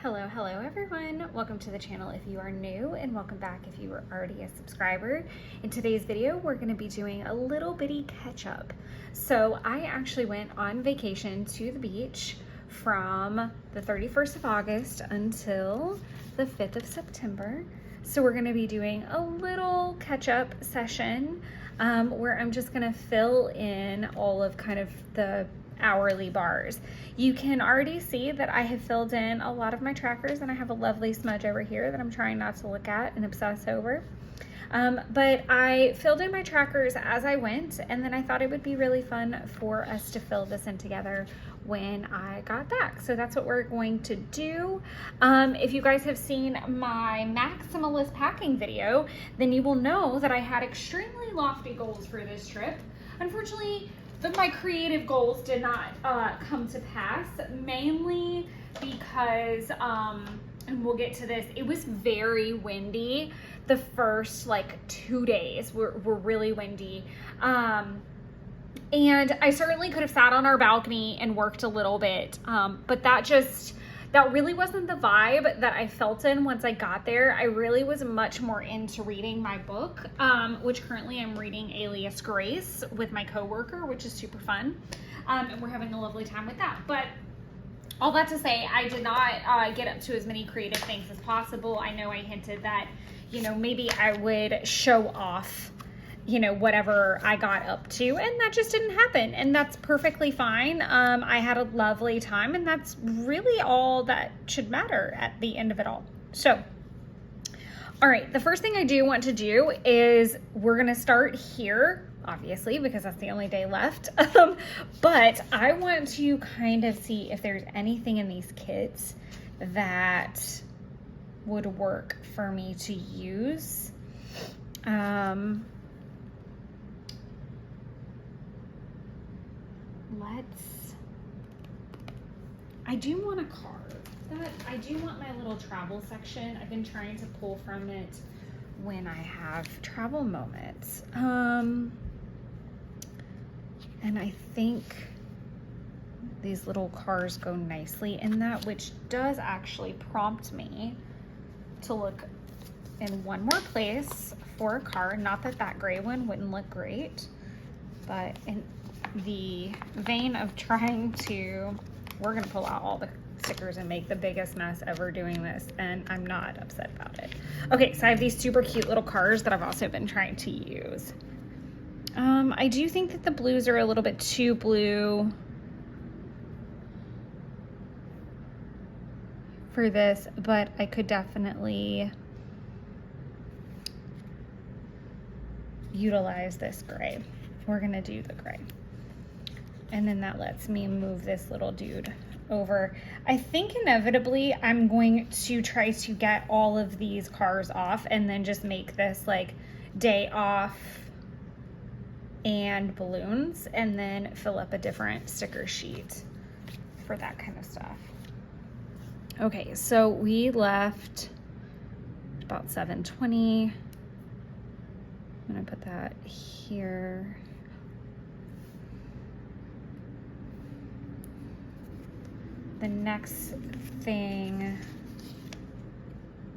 Hello everyone. Welcome to the channel if you are new, and welcome back if you are already a subscriber. In today's video, we're going to be doing a little bitty catch up. So I actually went on vacation to the beach from the 31st of August until the 5th of September. So we're going to be doing a little catch up session where I'm just going to fill in all of kind of the hourly bars. You can already see that I have filled in a lot of my trackers, and I have a lovely smudge over here that I'm trying not to look at and obsess over. But I filled in my trackers as I went, and then I thought it would be really fun for us to fill this in together when I got back. So that's what we're going to do. If you guys have seen my maximalist packing video, then you will know that I had extremely lofty goals for this trip. Unfortunately, my creative goals did not come to pass, mainly because, and we'll get to this, it was very windy. The first like 2 days were really windy. And I certainly could have sat on our balcony and worked a little bit, but that really wasn't the vibe that I felt in once I got there. I really was much more into reading my book, which currently I'm reading Alias Grace with my coworker, which is super fun. And we're having a lovely time with that. But all that to say, I did not get up to as many creative things as possible. I know I hinted that, maybe I would show off whatever I got up to, and that just didn't happen, and that's perfectly fine. I had a lovely time, and that's really all that should matter at the end of it all. So, all right, the first thing I do want to do is we're gonna start here, obviously, because that's the only day left, but I want to kind of see if there's anything in these kits that would work for me to use. I do want a card. I do want my little travel section. I've been trying to pull from it when I have travel moments. And I think these little cars go nicely in that, which does actually prompt me to look in one more place for a card. Not that that gray one wouldn't look great, but in the vein of trying to, we're gonna pull out all the stickers and make the biggest mess ever doing this, and I'm not upset about it. Okay, so I have these super cute little cars that I've also been trying to use. I do think that the blues are a little bit too blue for this, but I could definitely utilize this gray. We're gonna do the gray. And then that lets me move this little dude over. I think inevitably I'm going to try to get all of these cars off and then just make this like day off and balloons, and then fill up a different sticker sheet for that kind of stuff. Okay, so we left about 7:20. I'm gonna put that here. The next thing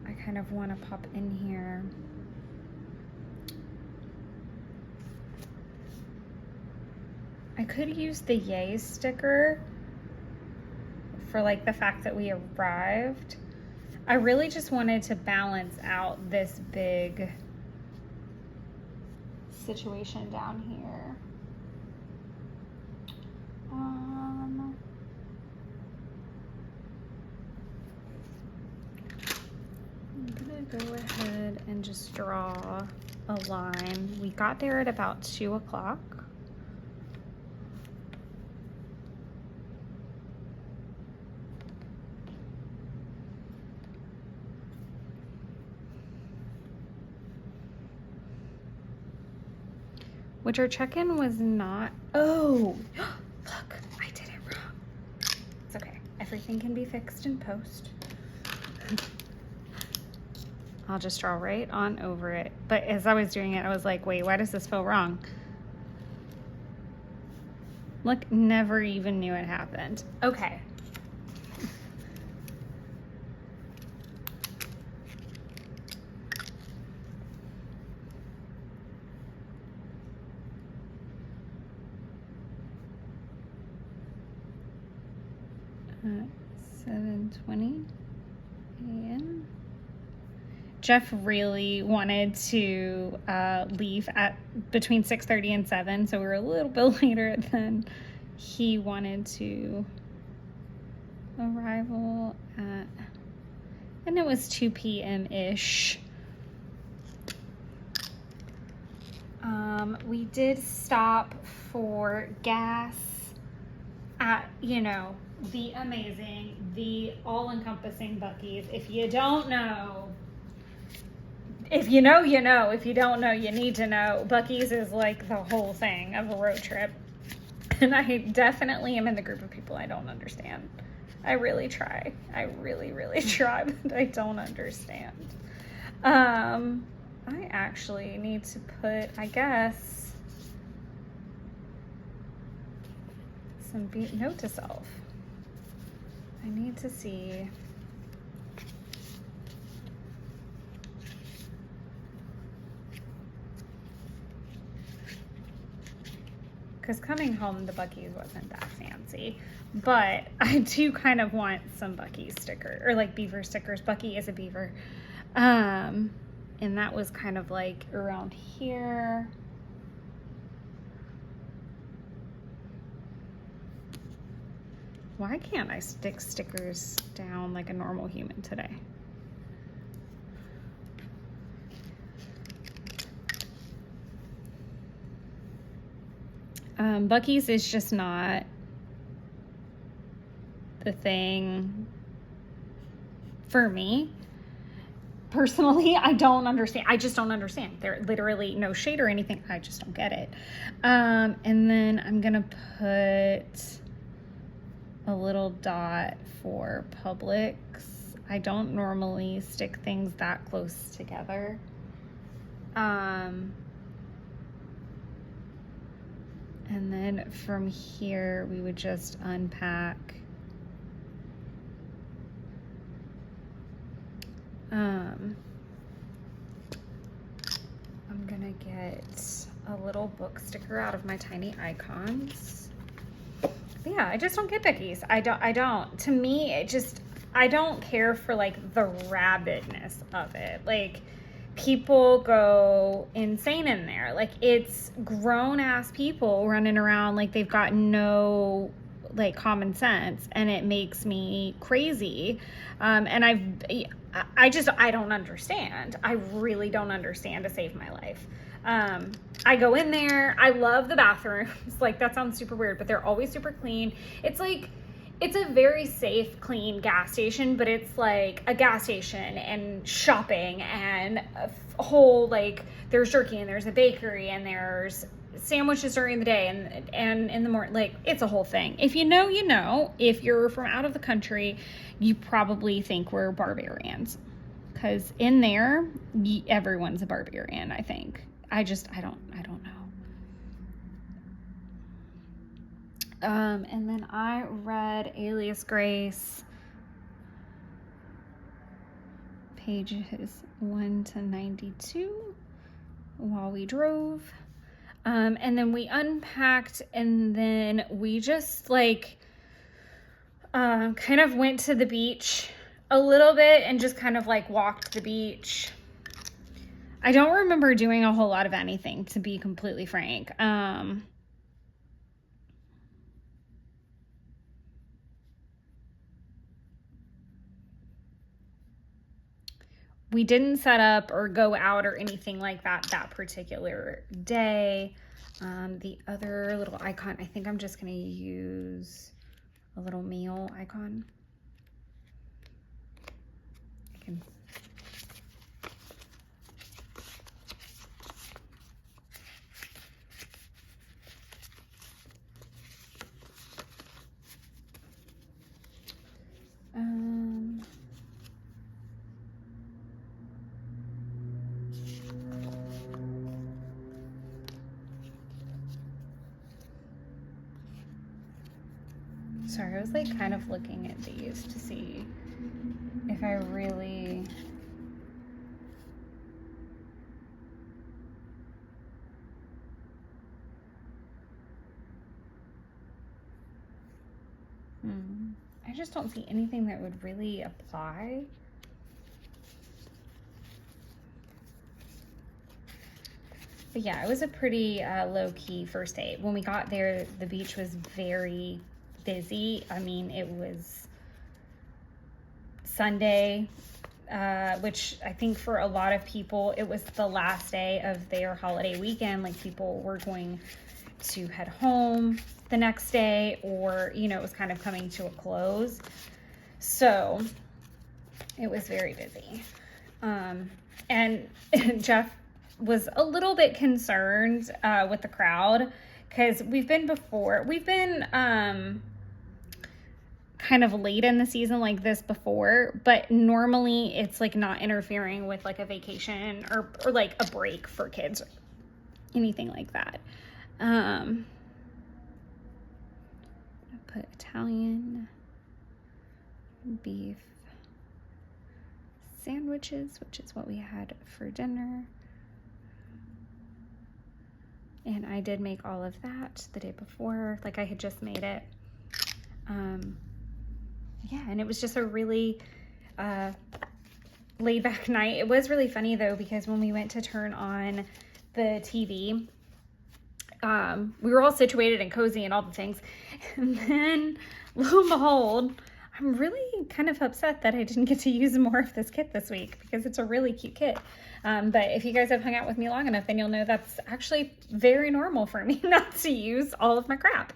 I kind of want to pop in here, I could use the yay sticker for like the fact that we arrived. I really just wanted to balance out this big situation down here. I'm gonna go ahead and just draw a line. We got there at about 2 o'clock. Which our check-in was not, oh, look, I did it wrong. It's okay, everything can be fixed in post. I'll just draw right on over it. But as I was doing it, I was like, wait, why does this feel wrong? Look, never even knew it happened. Okay. 7:20 a.m. Jeff really wanted to leave at between 6:30 and 7, so we were a little bit later than he wanted to. Arrival at, and it was 2 p.m.-ish. We did stop for gas at, you know, the amazing, the all-encompassing Buc-ee's. If you don't know, if you know, you know. If you don't know, you need to know. Buc-ee's is like the whole thing of a road trip. And I definitely am in the group of people I don't understand. I really try. I really, really try, but I don't understand. I actually need to put, I guess, some note to self. I need to see. Because coming home, the Buc-ee's wasn't that fancy. But I do kind of want some Buc-ee's sticker, or like beaver stickers. Buc-ee is a beaver. And that was kind of like around here. Why can't I stick stickers down like a normal human today? Buc-ee's is just not the thing for me. Personally, I don't understand. I just don't understand. They're literally no shade or anything. I just don't get it. And then I'm gonna put a little dot for Publix. I don't normally stick things that close together. And then from here, we would just unpack. I'm gonna get a little book sticker out of my tiny icons. But yeah, I just don't get Buc-ee's. I don't. To me, it just, I don't care for like the rabidness of it. Like, people go insane in there. Like, it's grown ass people running around like they've got no like common sense, and it makes me crazy. And I don't understand. I really don't understand to save my life. I go in there. I love the bathrooms. Like, that sounds super weird, but they're always super clean. It's like, it's a very safe, clean gas station, but it's like a gas station and shopping and a whole, like, there's jerky and there's a bakery and there's sandwiches during the day and in the morning. Like, it's a whole thing. If you know, you know. If you're from out of the country, you probably think we're barbarians, because in there, everyone's a barbarian, I think. I don't know. And then I read Alias Grace, pages 1 to 92 while we drove. And then we unpacked, and then we just like kind of went to the beach a little bit and just kind of like walked the beach. I don't remember doing a whole lot of anything, to be completely frank. We didn't set up or go out or anything like that particular day. The other little icon, I think I'm just going to use a little meal icon. I can. Sorry, I was like kind of looking at these to see if I really just don't see anything that would really apply. But yeah, it was a pretty low-key first date. When we got there, the beach was very busy. I mean, it was Sunday, which I think for a lot of people, it was the last day of their holiday weekend. Like, people were going to head home the next day, or, you know, it was kind of coming to a close. So it was very busy. And Jeff was a little bit concerned with the crowd, because we've been kind of late in the season like this before, but normally it's like not interfering with like a vacation or like a break for kids or anything like that. Put Italian beef sandwiches, which is what we had for dinner. And I did make all of that the day before, like I had just made it. Yeah, and it was just a really laid back night. It was really funny though, because when we went to turn on the TV, we were all situated and cozy and all the things. And then lo and behold, I'm really kind of upset that I didn't get to use more of this kit this week, because it's a really cute kit. But if you guys have hung out with me long enough, then you'll know that's actually very normal for me not to use all of my crap.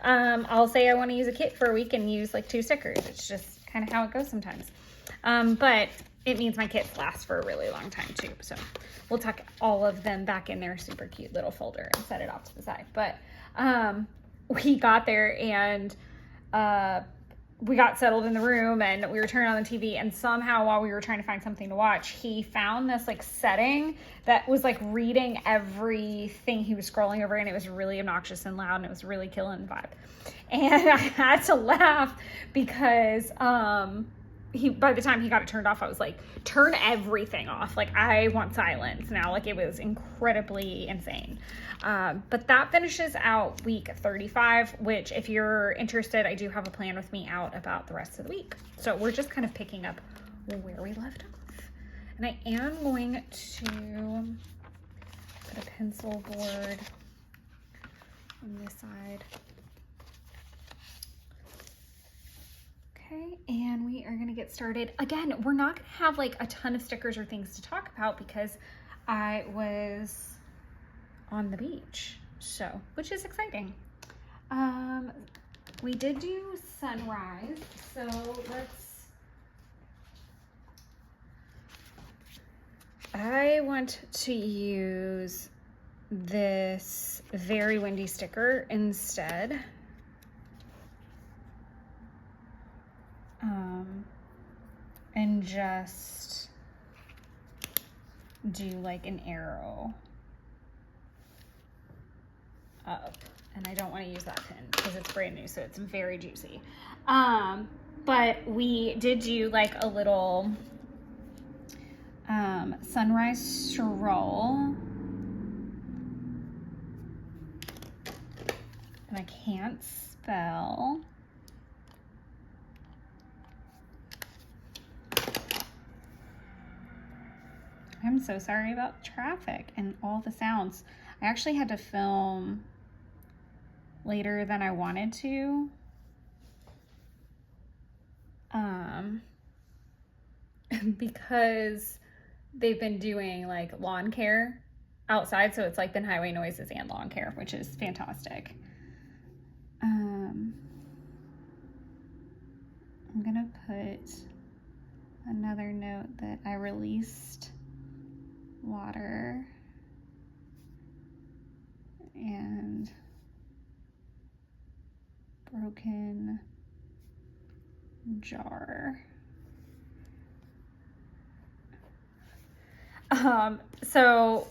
I'll say I want to use a kit for a week and use like 2 stickers. It's just kind of how it goes sometimes. But it means my kits last for a really long time too. So we'll tuck all of them back in their super cute little folder and set it off to the side. But we got there and we got settled in the room and we were turning on the TV, and somehow while we were trying to find something to watch, he found this like setting that was like reading everything he was scrolling over, and it was really obnoxious and loud, and it was really killing the vibe. And I had to laugh because by the time he got it turned off, I was like, turn everything off. Like, I want silence now. Like, it was incredibly insane. But that finishes out week 35, which if you're interested, I do have a plan with me out about the rest of the week. So we're just kind of picking up where we left off. And I am going to put a pencil board on this side. Okay, and we are gonna get started. Again, we're not gonna have like a ton of stickers or things to talk about because I was on the beach, so, which is exciting. We did do sunrise, so I want to use this very windy sticker instead. And just do like an arrow up. And I don't want to use that pin because it's brand new, so it's very juicy. But we did do like a little sunrise stroll. And I can't spell. I'm so sorry about traffic and all the sounds. I actually had to film later than I wanted to. Because they've been doing like lawn care outside, so it's like been highway noises and lawn care, which is fantastic. I'm gonna put another note that I released water and broken jar. So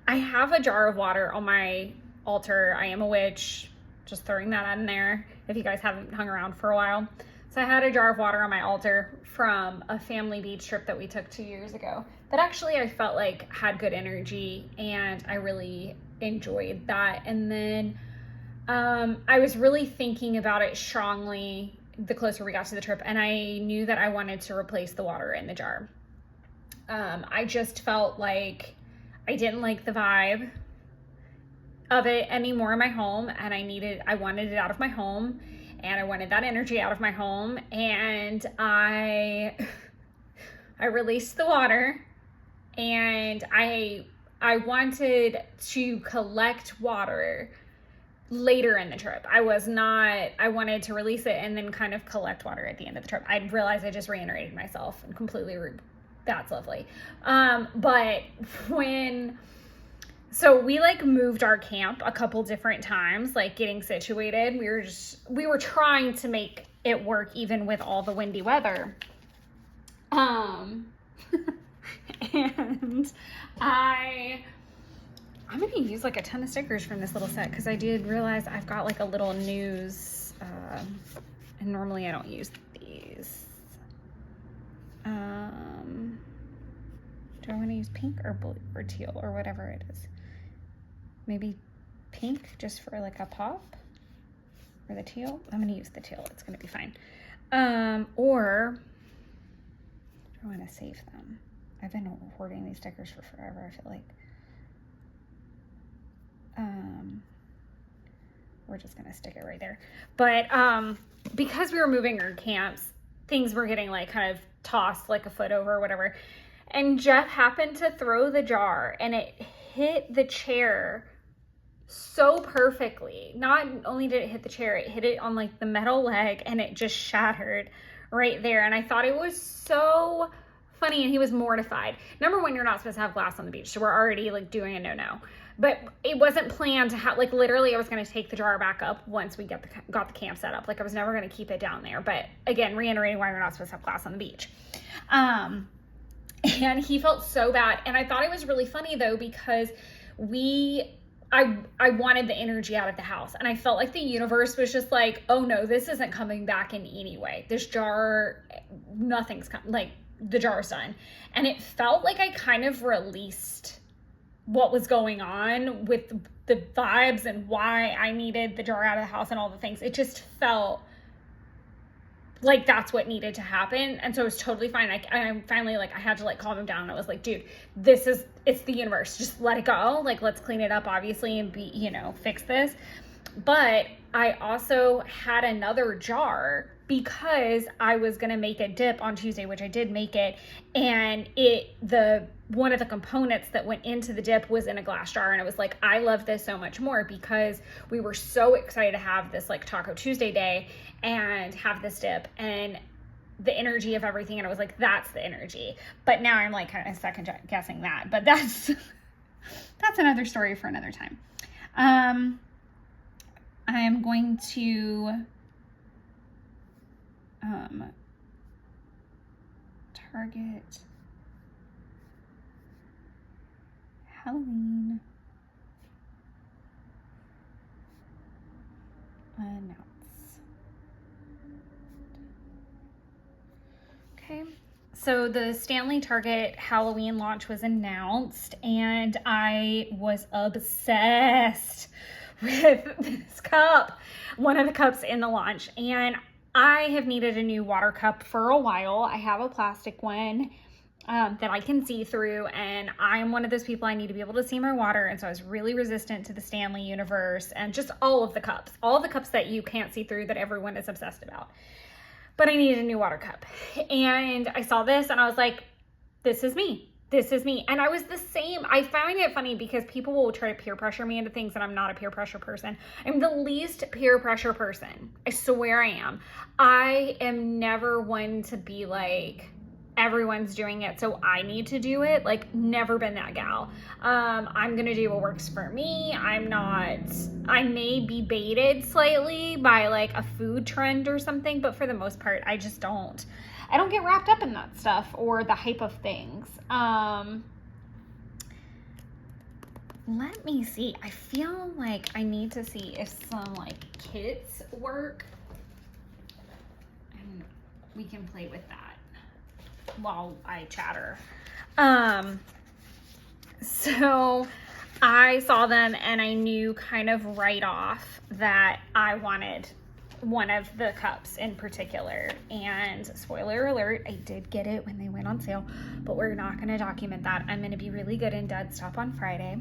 I have a jar of water on my altar. I am a witch, just throwing that in there if you guys haven't hung around for a while. So I had a jar of water on my altar from a family beach trip that we took 2 years ago that actually I felt like had good energy, and I really enjoyed that. And then I was really thinking about it strongly the closer we got to the trip, and I knew that I wanted to replace the water in the jar. I just felt like I didn't like the vibe of it anymore in my home, and I wanted it out of my home, and I wanted that energy out of my home, and I released the water, and I wanted to collect water later in the trip. I wanted to release it and then kind of collect water at the end of the trip. I realized I just reiterated myself and completely that's lovely. But so we like moved our camp a couple different times, like getting situated. We were trying to make it work even with all the windy weather. And I'm going to use like a ton of stickers from this little set because I did realize I've got like a little news, and normally I don't use these. Do I want to use pink or blue or teal or whatever it is? Maybe pink just for like a pop, or the teal. I'm going to use the teal. It's going to be fine. Or do I want to save them? I've been hoarding these stickers for forever, I feel like. We're just gonna stick it right there. But because we were moving our camps, things were getting like kind of tossed like a foot over or whatever. And Jeff happened to throw the jar and it hit the chair so perfectly. Not only did it hit the chair, it hit it on like the metal leg and it just shattered right there. And I thought it was so funny, and he was mortified. Number one, you're not supposed to have glass on the beach, so we're already like doing a no-no. But it wasn't planned to have, like, literally I was going to take the jar back up once we got the camp set up. Like, I was never going to keep it down there. But again, reiterating why we're not supposed to have glass on the beach. And he felt so bad. And I thought it was really funny though, because I wanted the energy out of the house, and I felt like the universe was just like, oh no, this isn't coming back in any way. This jar, nothing's like, the jar's done. And it felt like I kind of released what was going on with the vibes and why I needed the jar out of the house and all the things. It just felt like that's what needed to happen. And so it was totally fine. I finally, like, I had to like calm him down. I was like, dude, it's the universe. Just let it go. Like, let's clean it up, obviously, and fix this. But I also had another jar because I was going to make a dip on Tuesday, which I did make it. And one of the components that went into the dip was in a glass jar. And it was like, I love this so much more because we were so excited to have this like Taco Tuesday day and have this dip and the energy of everything. And I was like, that's the energy. But now I'm like kind of second guessing that, but that's another story for another time. I am going to Target Halloween announce. Okay, so the Stanley Target Halloween launch was announced, and I was obsessed with this cup, one of the cups in the launch. And I have needed a new water cup for a while. I have a plastic one that I can see through, and I'm one of those people, I need to be able to see my water. And so I was really resistant to the Stanley universe and just all the cups that you can't see through that everyone is obsessed about. But I needed a new water cup, and I saw this and I was like, this is me. This is me. And I was the same. I find it funny because people will try to peer pressure me into things, and I'm not a peer pressure person. I'm the least peer pressure person. I swear I am. I am never one to be like, everyone's doing it, so I need to do it. Like, never been that gal. I'm going to do what works for me. I may be baited slightly by like a food trend or something, but for the most part, I don't get wrapped up in that stuff or the hype of things. Let me see. I feel like I need to see if some like kits work, and we can play with that while I chatter. So I saw them and I knew kind of right off that I wanted one of the cups in particular. And spoiler alert, I did get it when they went on sale, but we're not going to document that. I'm going to be really good and dead stop on Friday.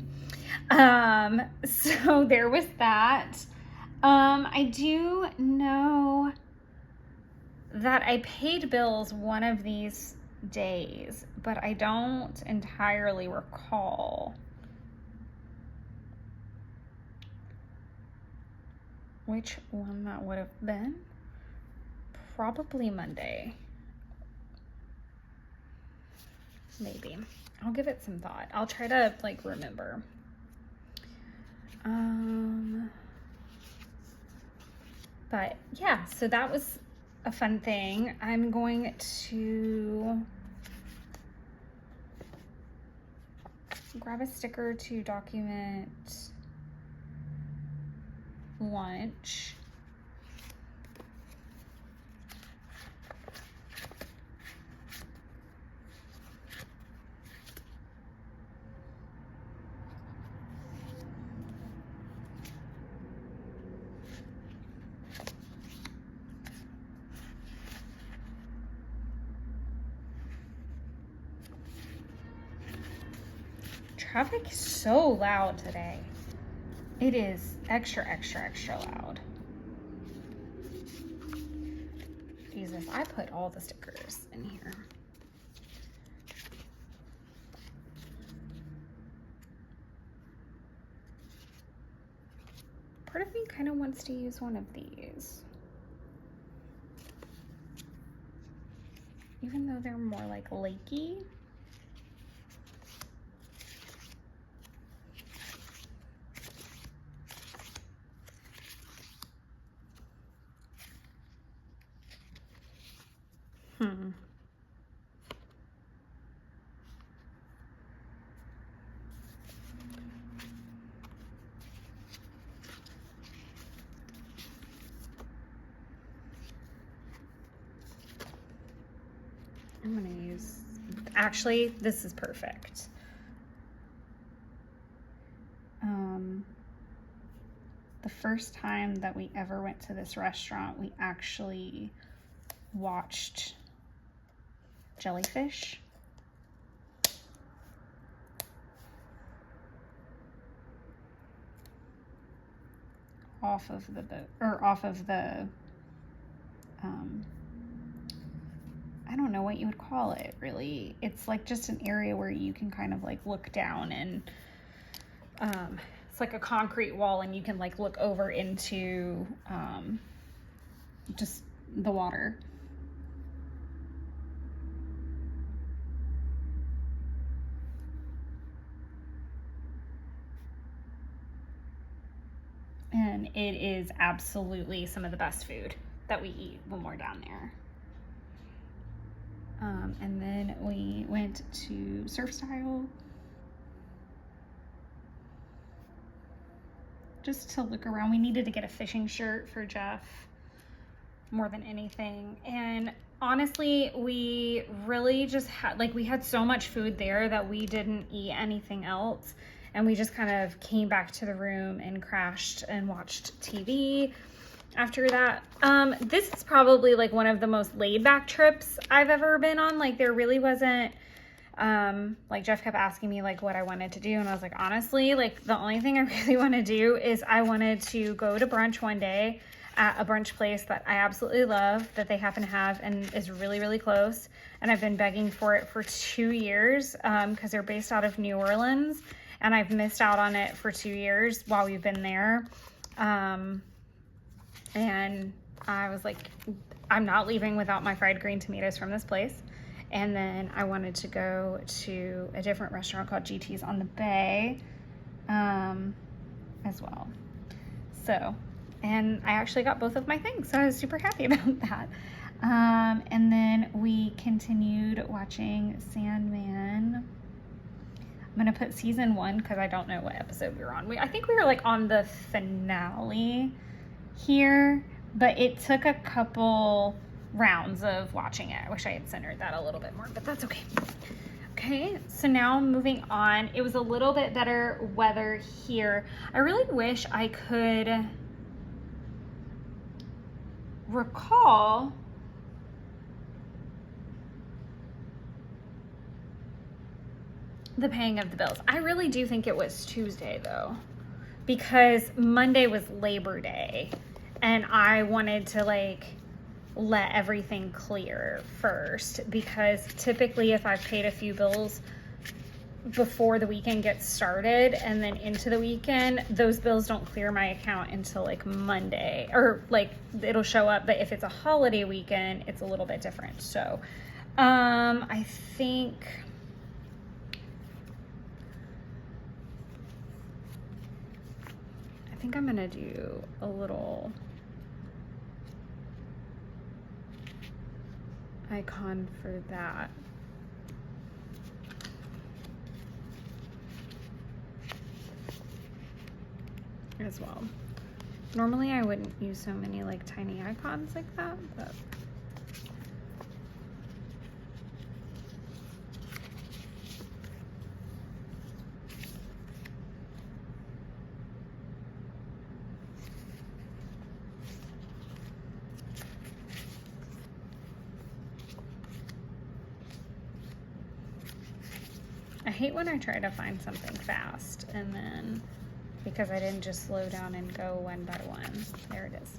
So there was that. I do know that I paid bills one of these days, but I don't entirely recall which one that would have been. Probably Monday. Maybe. I'll give it some thought. I'll try to like remember. But yeah, so that was a fun thing. I'm going to grab a sticker to document lunch. Traffic is so loud today. It is extra loud. Jesus, I put all the stickers in here. Part of me kind of wants to use one of these. Even though they're more like lakey. I'm gonna use, actually, this is perfect. The first time that we ever went to this restaurant, we actually watched Jellyfish. Off of the boat, or off of the, I don't know what you would call it, really. It's like just an area where you can kind of like look down and, it's like a concrete wall and you can like look over into, just the water. And it is absolutely some of the best food that we eat when we're down there. And then we went to Surf Style just to look around. We needed to get a fishing shirt for Jeff more than anything. And honestly, we really just had, like, we had so much food there that we didn't eat anything else. And we just kind of came back to the room and crashed and watched TV after that. This is probably like one of the most laid back trips I've ever been on. Like there really wasn't, like Jeff kept asking me like what I wanted to do. And I was like, honestly, like the only thing I really want to do is I wanted to go to brunch one day at a brunch place that I absolutely love, that they happen to have and is really, really close. And I've been begging for it for 2 years, because they're based out of New Orleans. And I've missed out on it for 2 years while we've been there. And I was like, I'm not leaving without my fried green tomatoes from this place. And then I wanted to go to a different restaurant called GT's on the Bay, as well. So, and I actually got both of my things, so I was super happy about that. And then we continued watching Sandman. I'm gonna put season 1 because I don't know what episode we were on. I think we were like on the finale here, but it took a couple rounds of watching it. I wish I had centered that a little bit more, but that's okay. Okay, so now moving on. It was a little bit better weather here. I really wish I could recall the paying of the bills. I really do think it was Tuesday though, because Monday was Labor Day and I wanted to like let everything clear first, because typically if I've paid a few bills before the weekend gets started and then into the weekend, those bills don't clear my account until like Monday, or like it'll show up, but if it's a holiday weekend, it's a little bit different. So I think I'm gonna do a little icon for that. As well. Normally I wouldn't use so many like tiny icons like that, but I hate when I try to find something fast and then because I didn't just slow down and go one by one. There it is.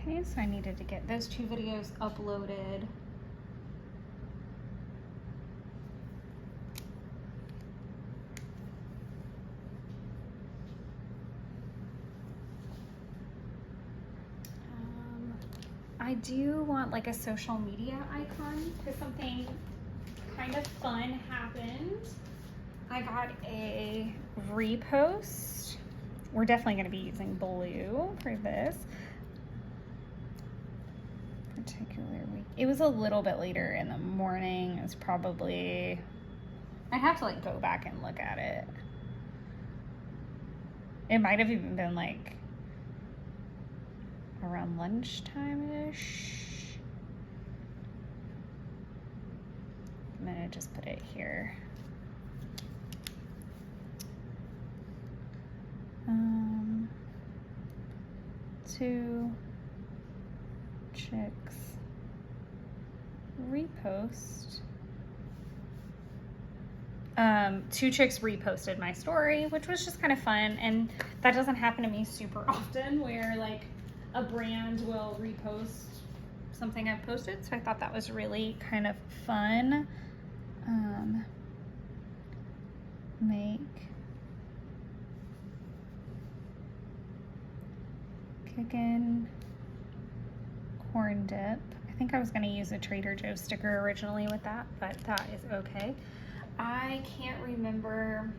Okay, so I needed to get those 2 videos uploaded. I do want like a social media icon because something kind of fun happened. I got a repost. We're definitely going to be using blue for this particular week. It was a little bit later in the morning. It was probably, I'd have to like go back and look at it. It might have even been like around lunchtime-ish. I'm gonna just put it here. 2 chicks repost. 2 chicks reposted my story, which was just kind of fun, and that doesn't happen to me super often where like a brand will repost something I've posted, so I thought that was really kind of fun. Make chicken corn dip. I think I was going to use a Trader Joe's sticker originally with that, but that is okay. I can't remember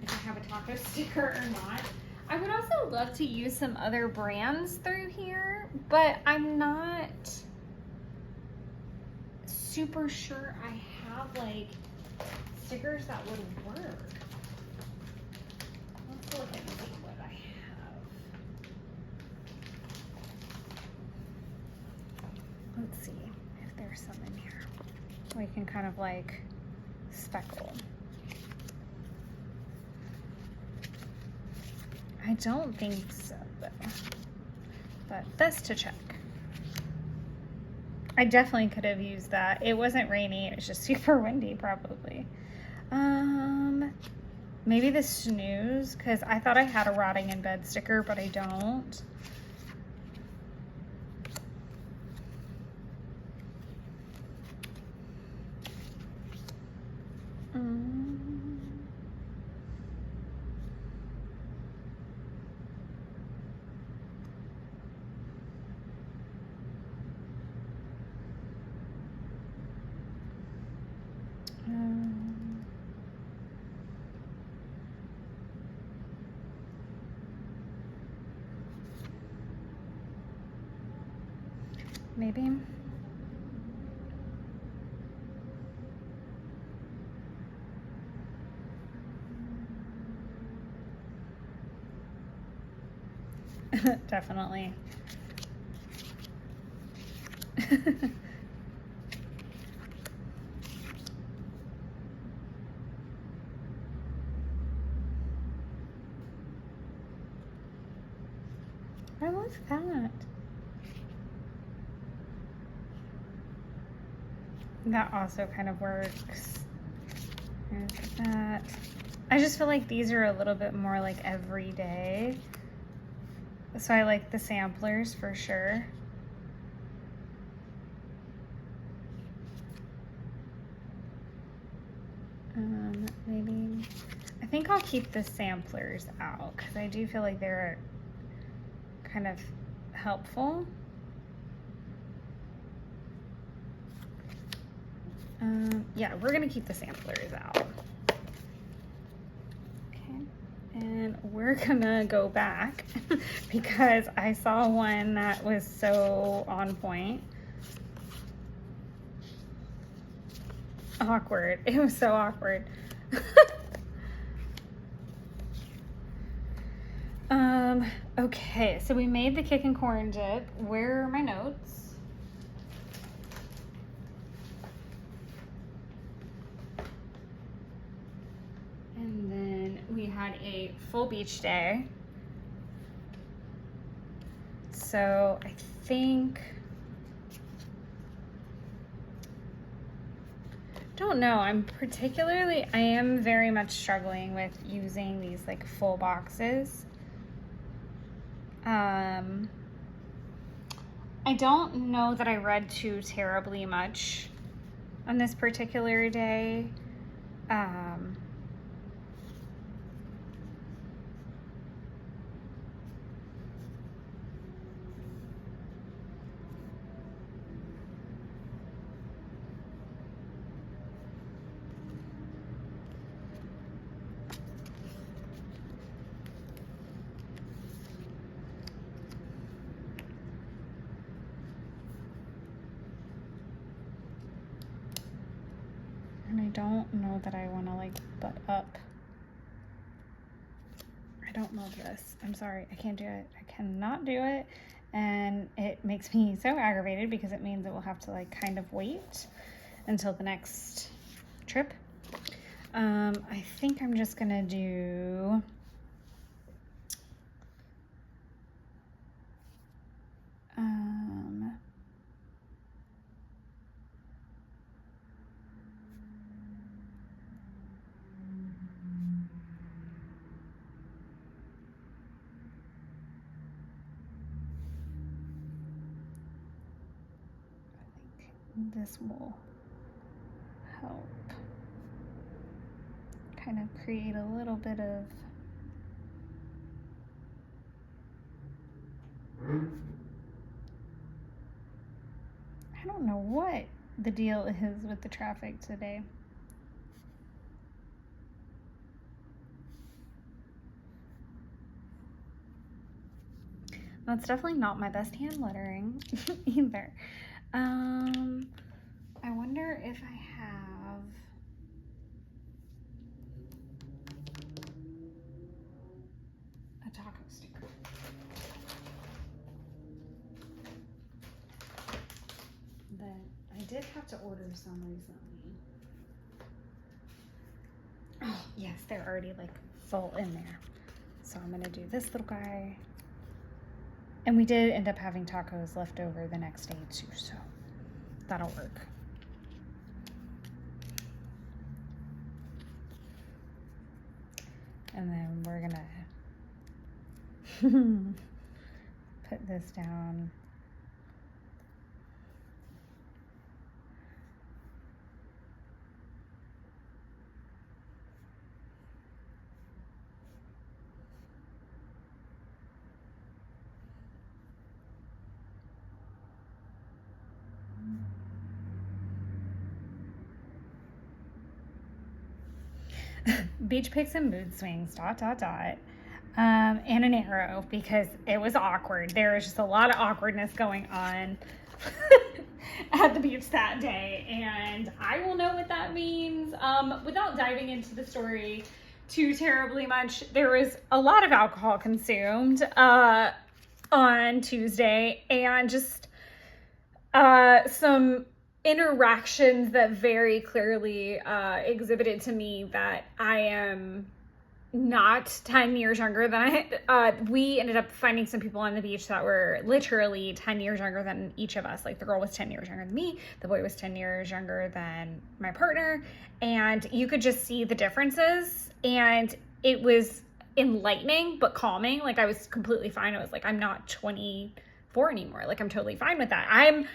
if I have a taco sticker or not. I would also love to use some other brands through here, but I'm not super sure I have like stickers that would work. Let's look and see what I have. Let's see if there's some in here. We can kind of like speckle. I don't think so though, but that's to check. I definitely could have used that. It wasn't rainy, it was just super windy probably. Maybe the snooze, because I thought I had a rotting in bed sticker, but I don't. Maybe. Definitely. I love that. That also kind of works. Here's that. I just feel like these are a little bit more like everyday. So I like the samplers for sure. Maybe, I think I'll keep the samplers out because I do feel like they're kind of helpful. Yeah, we're gonna keep the samplers out. Okay, and we're gonna go back because I saw one that was so on point. Awkward. It was so awkward. Okay, so we made the kick and corn dip. Where are my notes? And then we had a full beach day. So I think, don't know, I am very much struggling with using these like full boxes. I don't know that I read too terribly much on this particular day. And I don't know that I want to like butt up. I don't love this. I'm sorry, I can't do it. I cannot do it. And it makes me so aggravated because it means that we'll have to like kind of wait until the next trip. I think I'm just gonna do this will help kind of create a little bit of I don't know what the deal is with the traffic today. That's definitely not my best hand lettering either. I wonder if I have a taco sticker. That I did have to order some recently. Oh, yes, they're already like full in there. So I'm gonna do this little guy. And we did end up having tacos left over the next day too, so that'll work. And then we're gonna put this down. Beach pics and mood swings, ... and an arrow, because it was awkward. There was just a lot of awkwardness going on at the beach that day, and I will know what that means. Without diving into the story too terribly much, there was a lot of alcohol consumed on Tuesday, and just some interactions that very clearly exhibited to me that I am not 10 years younger than we ended up finding some people on the beach that were literally 10 years younger than each of us. Like, the girl was 10 years younger than me, the boy was 10 years younger than my partner, and you could just see the differences, and it was enlightening but calming. Like, I was completely fine. I was like, I'm not 24 anymore. Like, I'm totally fine with that. I am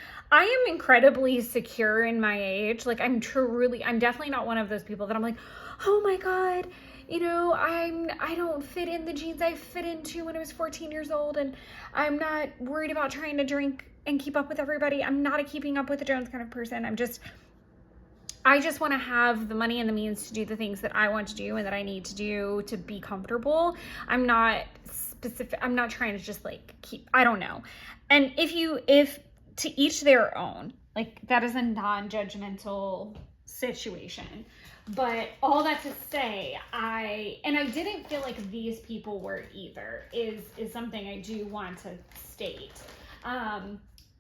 incredibly secure in my age. Like, I'm definitely not one of those people that I'm like, oh my God, you know, I don't fit in the jeans I fit into when I was 14 years old, and I'm not worried about trying to drink and keep up with everybody. I'm not a keeping up with the Jones kind of person. I just want to have the money and the means to do the things that I want to do and that I need to do to be comfortable. I'm not trying to just like I don't know. And if to each their own, like, that is a non-judgmental situation. But all that to say, I didn't feel like these people were either, is something I do want to state.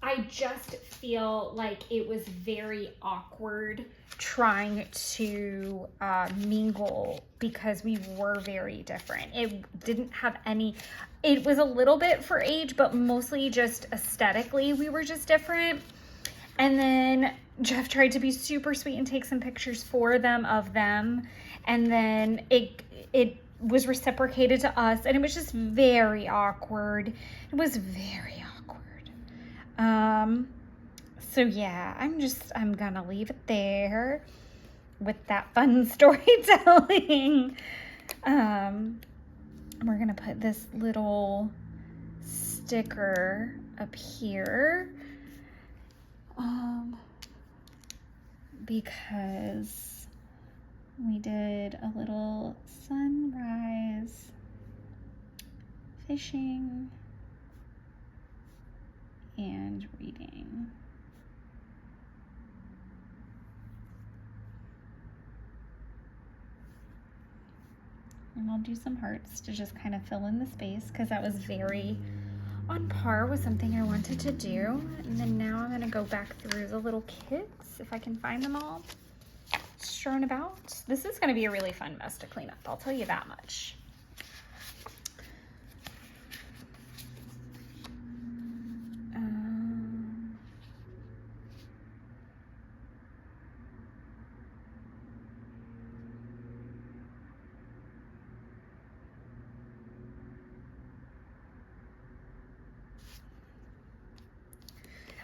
I just feel like it was very awkward trying to mingle, because we were very different. It didn't have any, it was a little bit for age, but mostly just aesthetically we were just different. And then Jeff tried to be super sweet and take some pictures for them of them. And then it was reciprocated to us, and it was just very awkward. It was very awkward. So yeah, I'm gonna leave it there with that fun storytelling. We're gonna put this little sticker up here. Because we did a little sunrise fishing and reading. And I'll do some hearts to just kind of fill in the space, because that was very on par with something I wanted to do. And then now I'm gonna go back through the little kits, if I can find them all strewn about. This is gonna be a really fun mess to clean up, I'll tell you that much.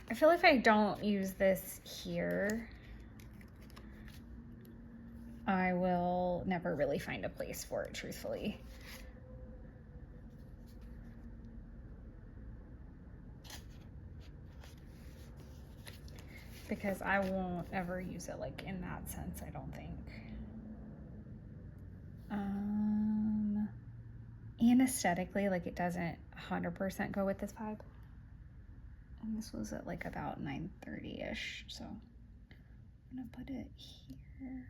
I feel if I don't use this here, I will never really find a place for it, truthfully. Because I won't ever use it like in that sense, I don't think. And aesthetically, like, it doesn't 100% go with this vibe. And this was at like about 9:30-ish, so I'm gonna put it here.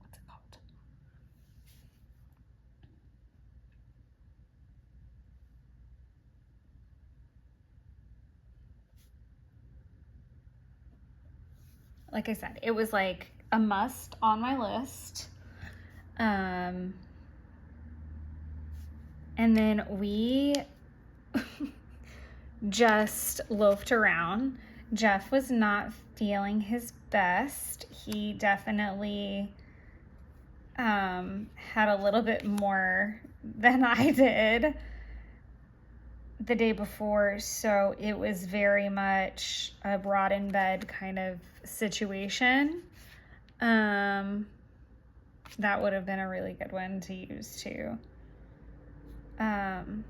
What's it called? Like I said, it was like a must on my list. And then we just loafed around Jeff was not feeling his best. He definitely had a little bit more than I did the day before, so it was very much a brought in bed kind of situation. That would have been a really good one to use too. And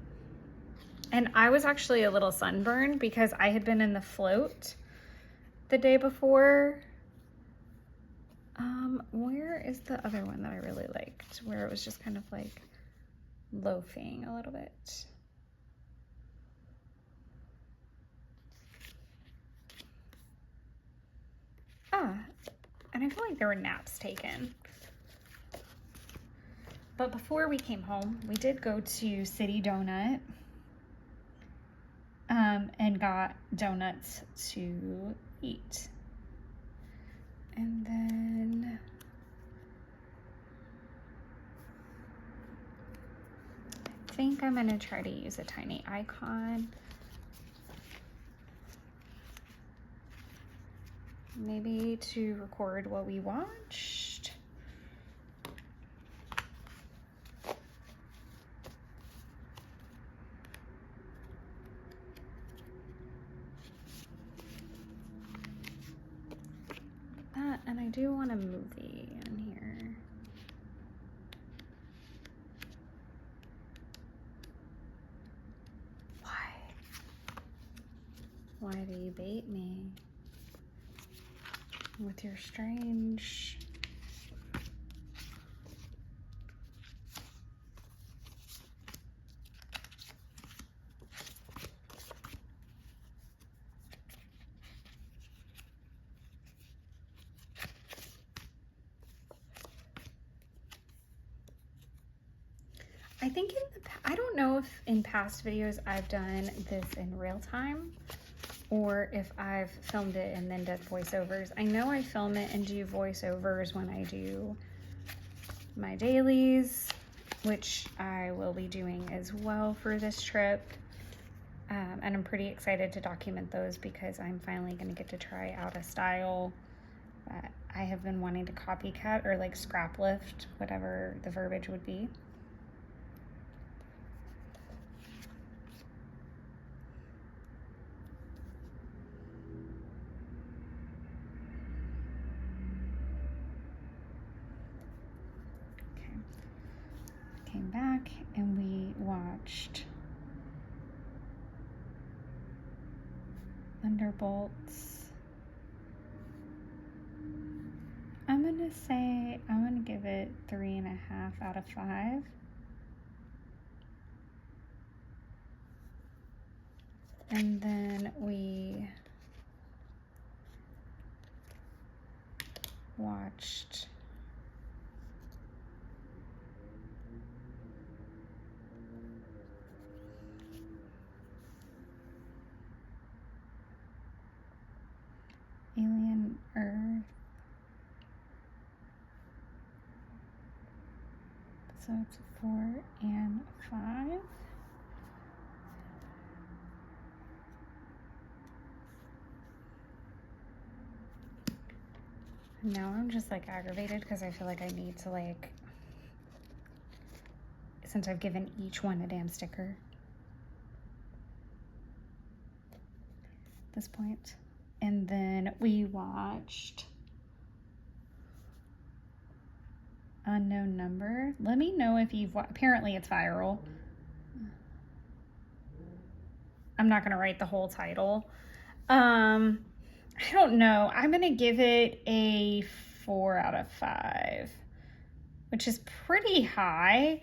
I was actually a little sunburned because I had been in the float the day before. Where is the other one that I really liked, where it was just kind of like loafing a little bit? And I feel like there were naps taken. But before we came home, we did go to City Donut and got donuts to eat. And then I think I'm gonna try to use a tiny icon. Maybe to record what we watched. And I do want a movie in here. Why? Why do you bait me with your strange? I think I don't know if in past videos I've done this in real time or if I've filmed it and then did voiceovers. I know I film it and do voiceovers when I do my dailies, which I will be doing as well for this trip. And I'm pretty excited to document those because I'm finally going to get to try out a style that I have been wanting to copycat or like scrap lift, whatever the verbiage would be. Came back and we watched Thunderbolts. I'm gonna give it 3.5 out of 5. And then we watched Alien Earth, episodes 4 and 5. Now I'm just like aggravated because I feel like I need to like, since I've given each one a damn sticker at this point. And then we watched Unknown Number. Let me know if you've apparently it's viral. I'm not gonna write the whole title. I don't know. I'm gonna give it a 4 out of 5, which is pretty high.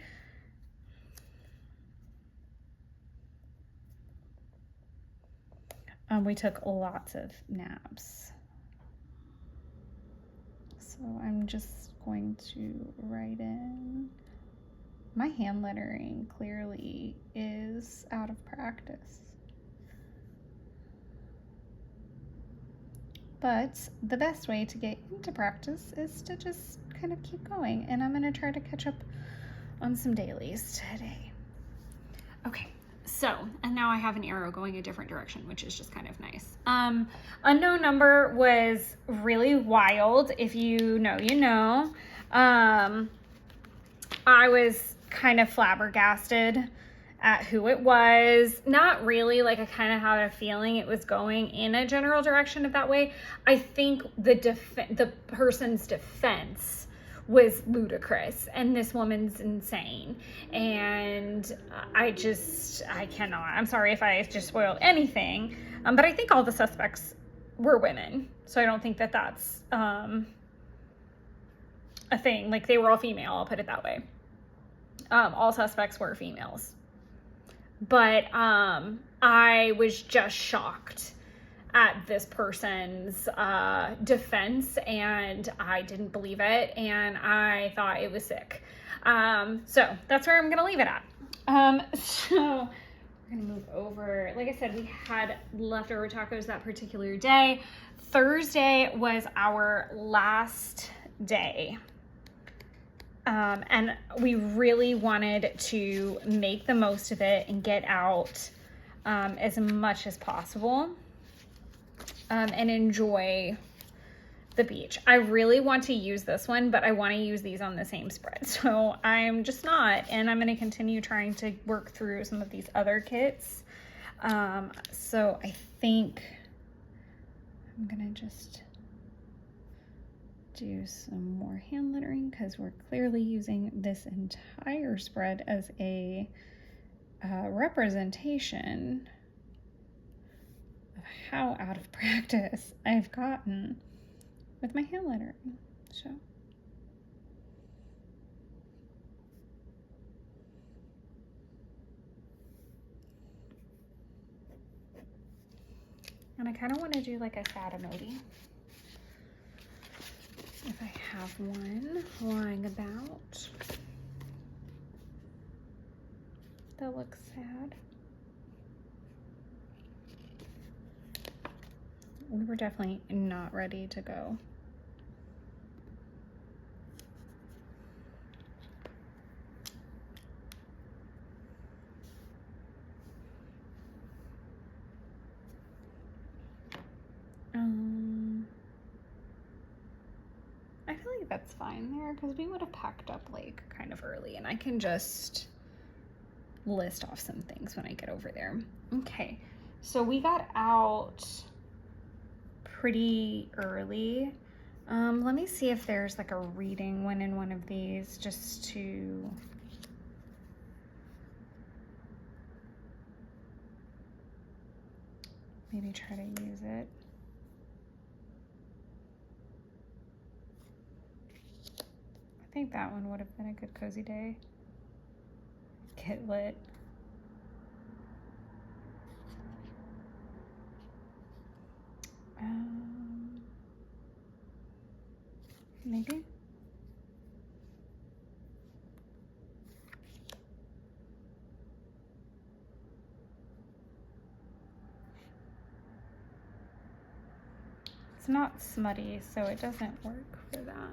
We took lots of naps. So I'm just going to write in. My hand lettering clearly is out of practice. But the best way to get into practice is to just kind of keep going. And I'm gonna try to catch up on some dailies today. Okay, So, and now I have an arrow going a different direction, which is just kind of nice. Unknown number was really wild. If you know, you know. I was kind of flabbergasted at who it was. Not really, like I kind of had a feeling it was going in a general direction of that way. I think the person's defense was ludicrous, and this woman's insane, and I cannot. I'm sorry if I just spoiled anything, but I think all the suspects were women, so I don't think that that's a thing. Like, they were all female, I'll put it that way. All suspects were females, but I was just shocked at this person's defense, and I didn't believe it, and I thought it was sick. So that's where I'm gonna leave it at. So we're gonna move over. Like I said, we had leftover tacos that particular day. Thursday was our last day. And we really wanted to make the most of it and get out as much as possible. And enjoy the beach. I really want to use this one, but I want to use these on the same spread. So I'm just not, and I'm going to continue trying to work through some of these other kits. So I think I'm going to just do some more hand lettering, because we're clearly using this entire spread as a representation of how out of practice I've gotten with my hand lettering. So and I kind of want to do like a sad emoji, if I have one lying about that looks sad. We were definitely not ready to go. I feel like that's fine there, because we would have packed up like kind of early, and I can just list off some things when I get over there. Okay, so we got out pretty early. Let me see if there's like a reading one in one of these, just to maybe try to use it. I think that one would have been a good cozy day. Get lit. Maybe. It's not smutty, so it doesn't work for that.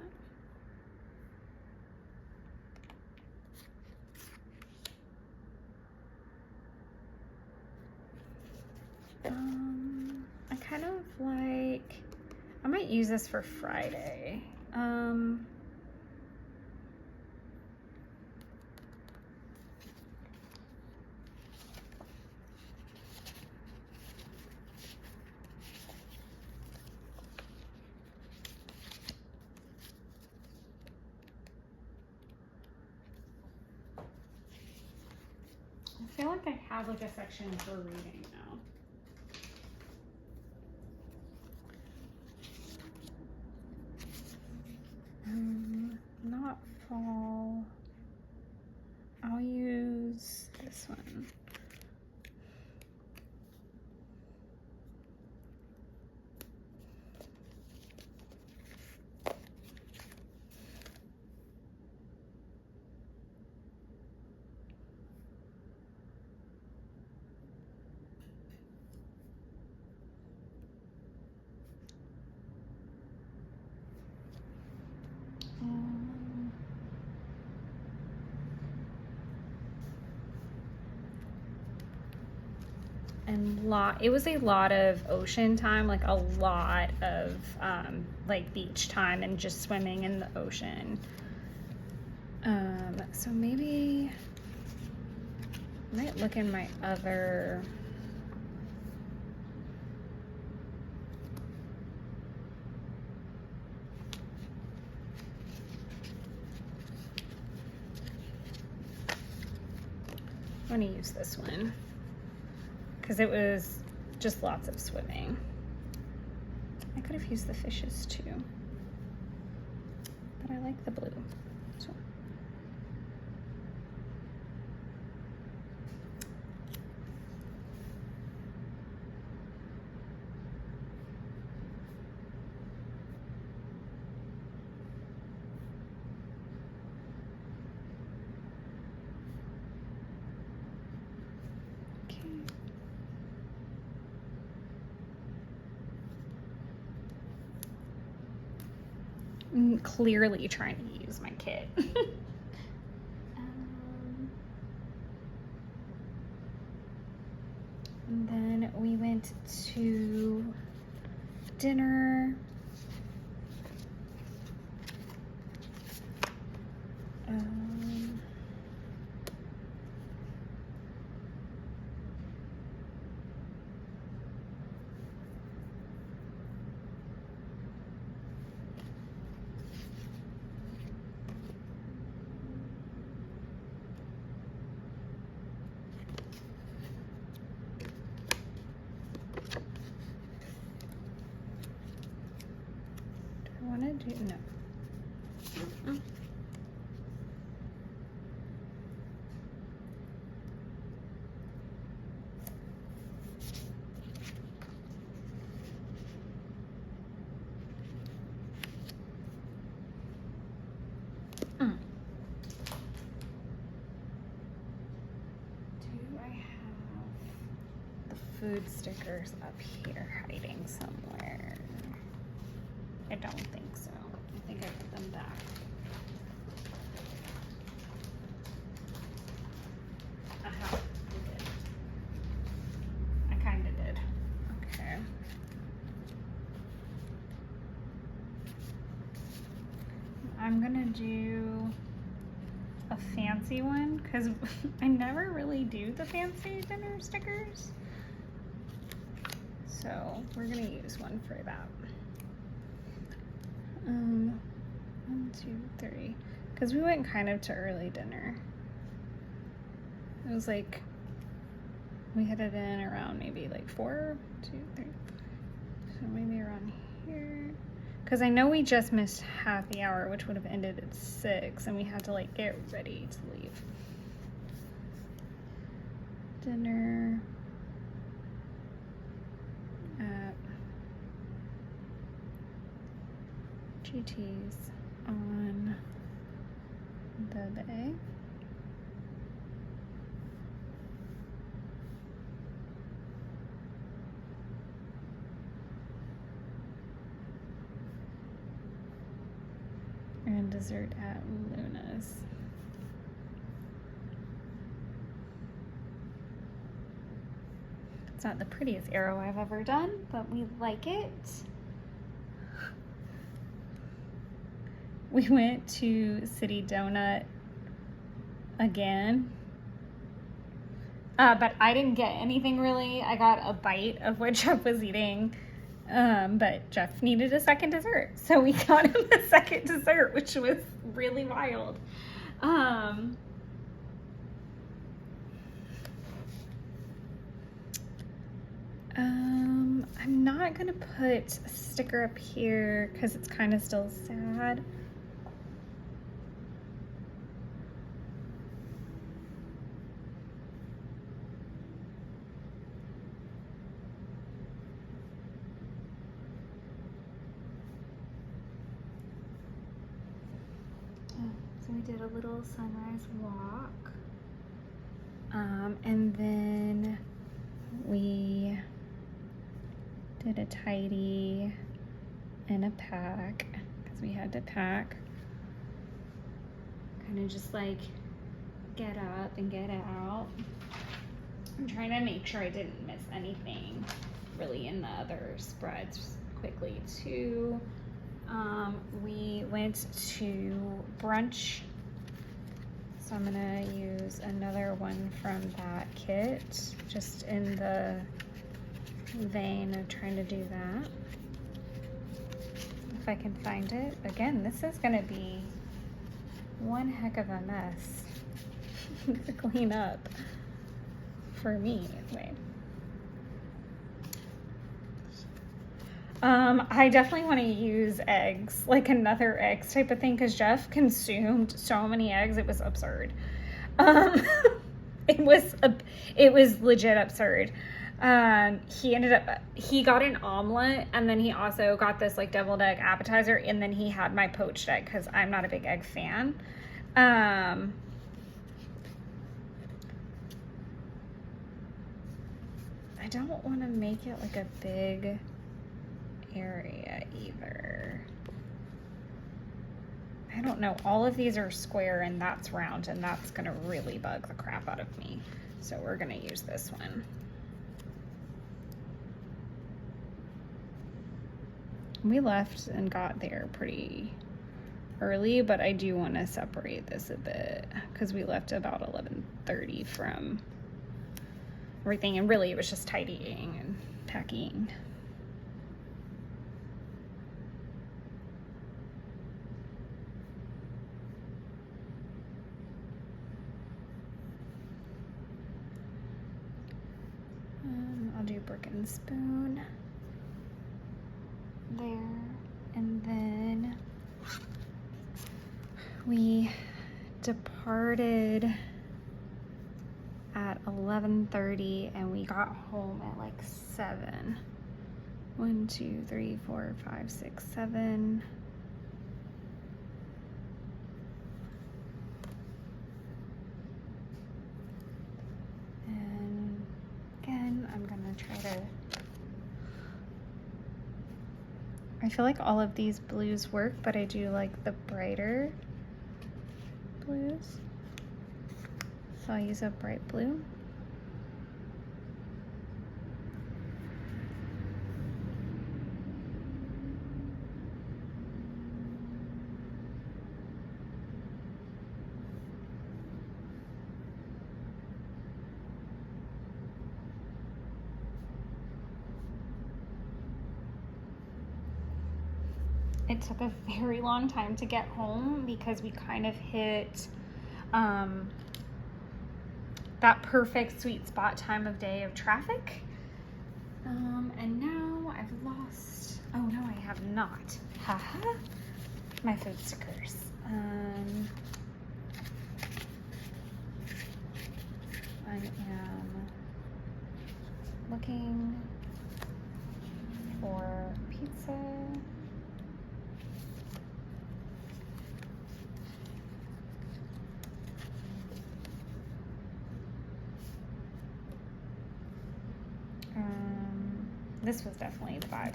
I kind of like, I might use this for Friday. I feel like I have like a section for reading now. Not fall. I'll use this one. and it was a lot of ocean time, like a lot of like beach time and just swimming in the ocean. So maybe I might look in my other I'm going to use this one because it was just lots of swimming. I could have used the fishes too, but I like the blue. So. I'm clearly trying to use my kit. And then we went to dinner. I want to do, no. Do I have the food stickers up here hiding somewhere? I don't think so. I think I put them back. I did. I kind of did. Okay. I'm gonna do a fancy one because I never really do the fancy dinner stickers. So we're gonna use one for that. 1, 2, 3. Because we went kind of to early dinner. It was like, we headed in around maybe like 4, 2, 3. So maybe around here. Because I know we just missed happy hour, which would have ended at 6, and we had to like get ready to leave. Dinner at GT's on the bay. And dessert at Luna's. It's not the prettiest arrow I've ever done, but we like it. We went to City Donut again, but I didn't get anything really. I got a bite of what Jeff was eating, but Jeff needed a second dessert, so we got him a second dessert, which was really wild. I'm not gonna put a sticker up here because it's kind of still sad. So we did a little sunrise walk, and then we did a tidy and a pack because we had to pack. Kind of just like get up and get out. I'm trying to make sure I didn't miss anything really in the other spreads quickly too. We went to brunch, so I'm gonna use another one from that kit, just in the vein of trying to do that. If I can find it. Again, this is gonna be one heck of a mess to clean up for me anyway. I definitely want to use eggs, like another eggs type of thing, because Jeff consumed so many eggs, it was absurd. It was legit absurd. He got an omelet, and then he also got this like deviled egg appetizer, and then he had my poached egg because I'm not a big egg fan. I don't want to make it like a big area either. I don't know, all of these are square and that's round, and that's gonna really bug the crap out of me. So we're gonna use this one. We left and got there pretty early, but I do want to separate this a bit because we left about 11:30 from everything, and really it was just tidying and packing. I'll do brick and spoon there, and then we departed at 11:30 and we got home at like 7. 1, 2, 3, 4, 5, 6, 7. And again, I'm gonna try to, I feel like all of these blues work, but I do like the brighter blues. So I'll use a bright blue. It took a very long time to get home because we kind of hit that perfect sweet spot time of day of traffic. And now I've lost, oh no, I have not. Haha, my food stickers. I am looking for pizza. This was definitely the vibe.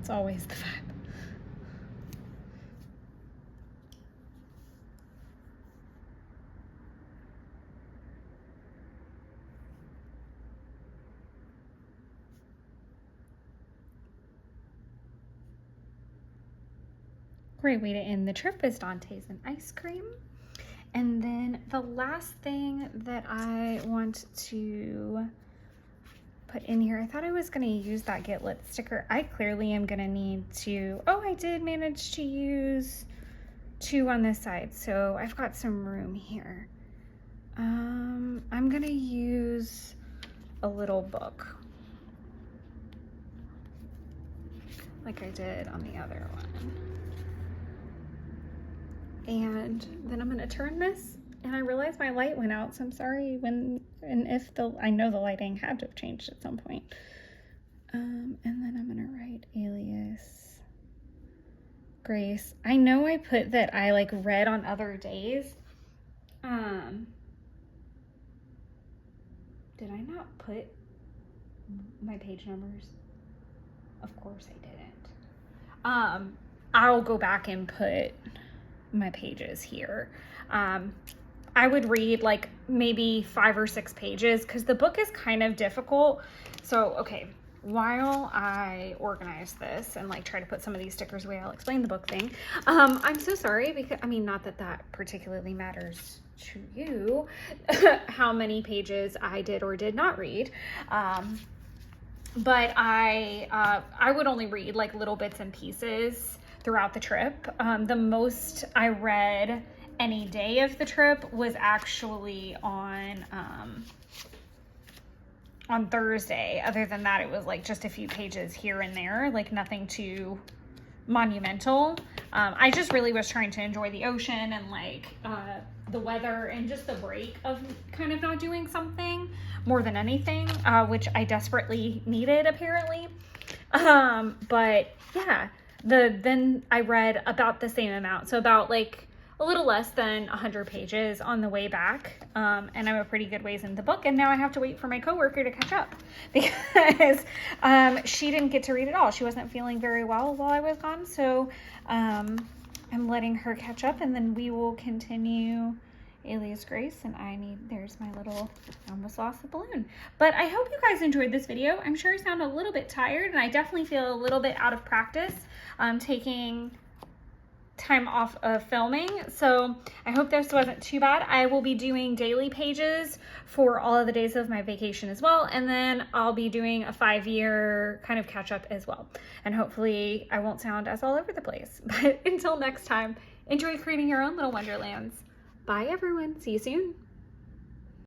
It's always the vibe. Great way to end the trip is Dante's and ice cream. And then the last thing that I want to put in here, I thought I was gonna use that Get Lit sticker. I clearly am gonna need to, oh, I did manage to use 2 on this side, so I've got some room here. I'm gonna use a little book like I did on the other one. And then I'm gonna turn this, and I realized my light went out, so I'm sorry when and if I know the lighting had to have changed at some point. And then I'm gonna write alias Grace. I know I put that I like read on other days. Did I not put my page numbers? Of course I didn't. I'll go back and put my pages here. I would read like maybe 5 or 6 pages because the book is kind of difficult. So, okay, while I organize this and like try to put some of these stickers away, I'll explain the book thing. I'm so sorry because, I mean, not that that particularly matters to you, how many pages I did or did not read. But I would only read like little bits and pieces throughout the trip. The most I read any day of the trip was actually on Thursday. Other than that, it was like just a few pages here and there, like nothing too monumental. I just really was trying to enjoy the ocean and like the weather and just the break of kind of not doing something more than anything, which I desperately needed apparently. But yeah, then I read about the same amount, so about like a little less than 100 pages on the way back, and I'm a pretty good ways into the book, and now I have to wait for my coworker to catch up because she didn't get to read it all. She wasn't feeling very well while I was gone, so I'm letting her catch up, and then we will continue Alias Grace. And there's my little, I almost lost the balloon. But I hope you guys enjoyed this video. I'm sure I sound a little bit tired, and I definitely feel a little bit out of practice taking time off of filming, so I hope this wasn't too bad. I will be doing daily pages for all of the days of my vacation as well, and then I'll be doing a 5-year kind of catch up as well, and hopefully I won't sound as all over the place. But until next time, enjoy creating your own little wonderlands. Bye everyone, see you soon.